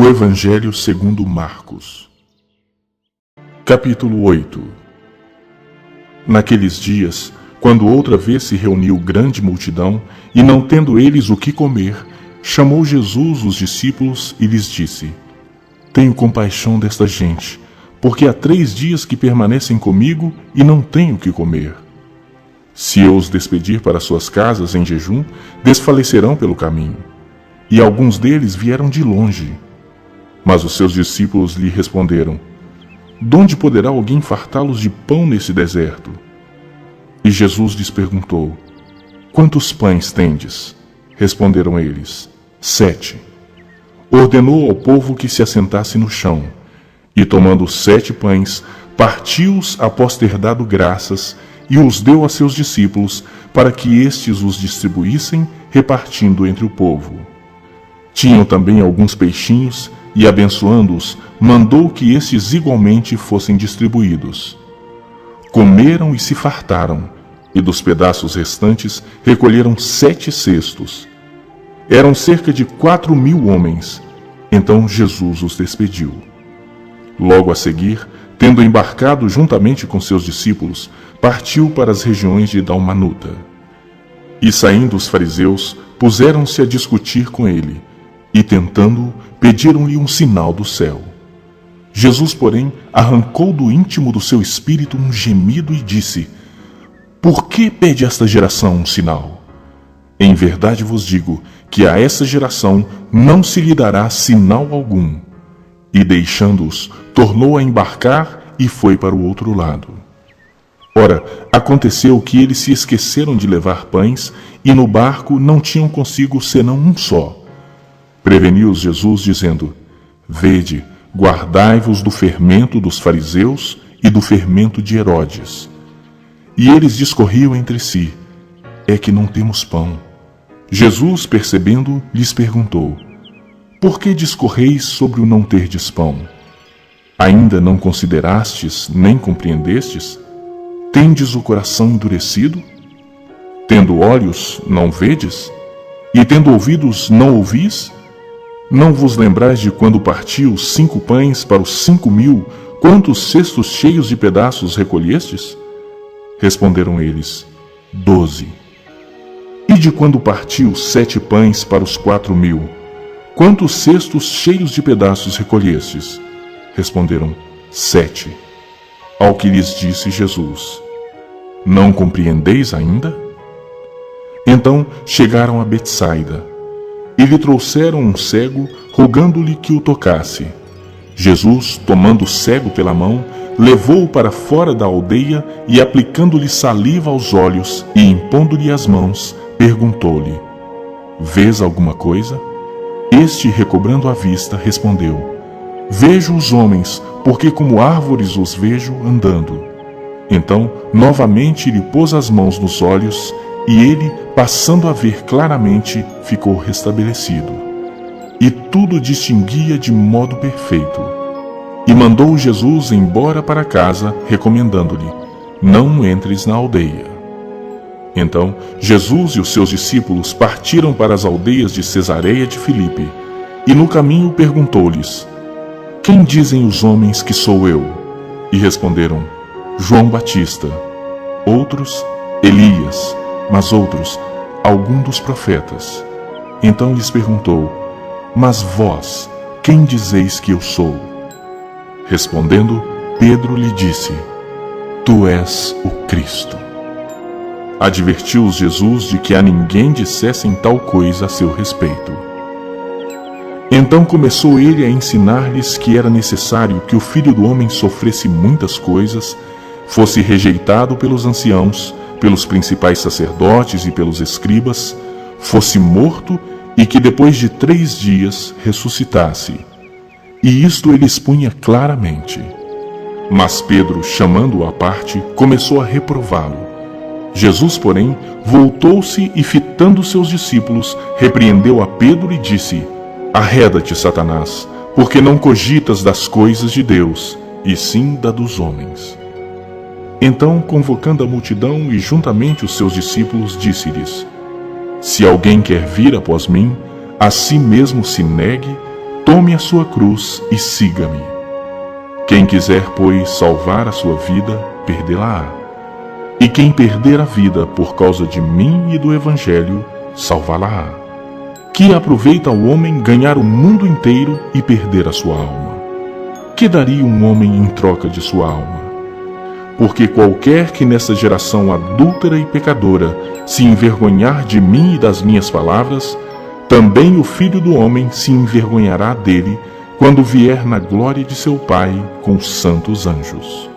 O Evangelho segundo Marcos. Capítulo 8. Naqueles dias, quando outra vez se reuniu grande multidão, e não tendo eles o que comer, chamou Jesus os discípulos e lhes disse: Tenho compaixão desta gente, porque há 3 dias que permanecem comigo e não tenho o que comer. Se eu os despedir para suas casas em jejum, desfalecerão pelo caminho. E alguns deles vieram de longe. Mas os seus discípulos lhe responderam: Donde poderá alguém fartá-los de pão nesse deserto? E Jesus lhes perguntou: Quantos pães tendes? Responderam eles: 7. Ordenou ao povo que se assentasse no chão, e tomando os 7 pães, partiu-os após ter dado graças, e os deu a seus discípulos, para que estes os distribuíssem, repartindo entre o povo. Tinham também alguns peixinhos, e abençoando-os, mandou que estes igualmente fossem distribuídos. Comeram e se fartaram, e dos pedaços restantes recolheram 7 cestos. Eram cerca de 4.000 homens. Então Jesus os despediu. Logo a seguir, tendo embarcado juntamente com seus discípulos, partiu para as regiões de Dalmanuta. E saindo os fariseus, puseram-se a discutir com ele, e tentando-o, pediram-lhe um sinal do céu. Jesus, porém, arrancou do íntimo do seu espírito um gemido e disse: Por que pede esta geração um sinal? Em verdade vos digo que a essa geração não se lhe dará sinal algum. E deixando-os, tornou a embarcar e foi para o outro lado. Ora, aconteceu que eles se esqueceram de levar pães, e no barco não tinham consigo senão um só. Preveniu-os Jesus, dizendo: Vede, guardai-vos do fermento dos fariseus e do fermento de Herodes. E eles discorriam entre si: É que não temos pão. Jesus, percebendo, lhes perguntou: Por que discorreis sobre o não terdes pão? Ainda não considerastes, nem compreendestes? Tendes o coração endurecido? Tendo olhos, não vedes? E tendo ouvidos, não ouvis? Não vos lembrais de quando partiu 5 pães para os 5.000, quantos cestos cheios de pedaços recolhestes? Responderam eles: 12. E de quando partiu 7 pães para os 4.000, quantos cestos cheios de pedaços recolhestes? Responderam: 7. Ao que lhes disse Jesus: Não compreendeis ainda? Então chegaram a Betsaida, e lhe trouxeram um cego, rogando-lhe que o tocasse. Jesus, tomando o cego pela mão, levou-o para fora da aldeia e, aplicando-lhe saliva aos olhos e impondo-lhe as mãos, perguntou-lhe: Vês alguma coisa? Este, recobrando a vista, respondeu: Vejo os homens, porque como árvores os vejo andando. Então, novamente lhe pôs as mãos nos olhos, e ele, passando a ver claramente, ficou restabelecido. E tudo distinguia de modo perfeito. E mandou Jesus embora para casa, recomendando-lhe: Não entres na aldeia. Então, Jesus e os seus discípulos partiram para as aldeias de Cesareia de Filipe, e no caminho perguntou-lhes: Quem dizem os homens que sou eu? E responderam: João Batista. Outros: Elias. Mas outros: algum dos profetas. Então lhes perguntou: Mas vós, quem dizeis que eu sou? Respondendo, Pedro lhe disse: Tu és o Cristo. Advertiu-os Jesus de que a ninguém dissessem tal coisa a seu respeito. Então começou ele a ensinar-lhes que era necessário que o Filho do Homem sofresse muitas coisas, fosse rejeitado pelos anciãos, pelos principais sacerdotes e pelos escribas, fosse morto e que depois de 3 dias ressuscitasse. E isto ele expunha claramente. Mas Pedro, chamando-o à parte, começou a reprová-lo. Jesus, porém, voltou-se e, fitando seus discípulos, repreendeu a Pedro e disse: Arreda-te, Satanás, porque não cogitas das coisas de Deus, e sim da dos homens. Então, convocando a multidão e juntamente os seus discípulos, disse-lhes: Se alguém quer vir após mim, a si mesmo se negue, tome a sua cruz e siga-me. Quem quiser, pois, salvar a sua vida, perdê-la-á. E quem perder a vida por causa de mim e do Evangelho, salvá-la-á. Que aproveita ao homem ganhar o mundo inteiro e perder a sua alma? Que daria um homem em troca de sua alma? Porque qualquer que nessa geração adúltera e pecadora se envergonhar de mim e das minhas palavras, também o Filho do Homem se envergonhará dele quando vier na glória de seu Pai com os santos anjos.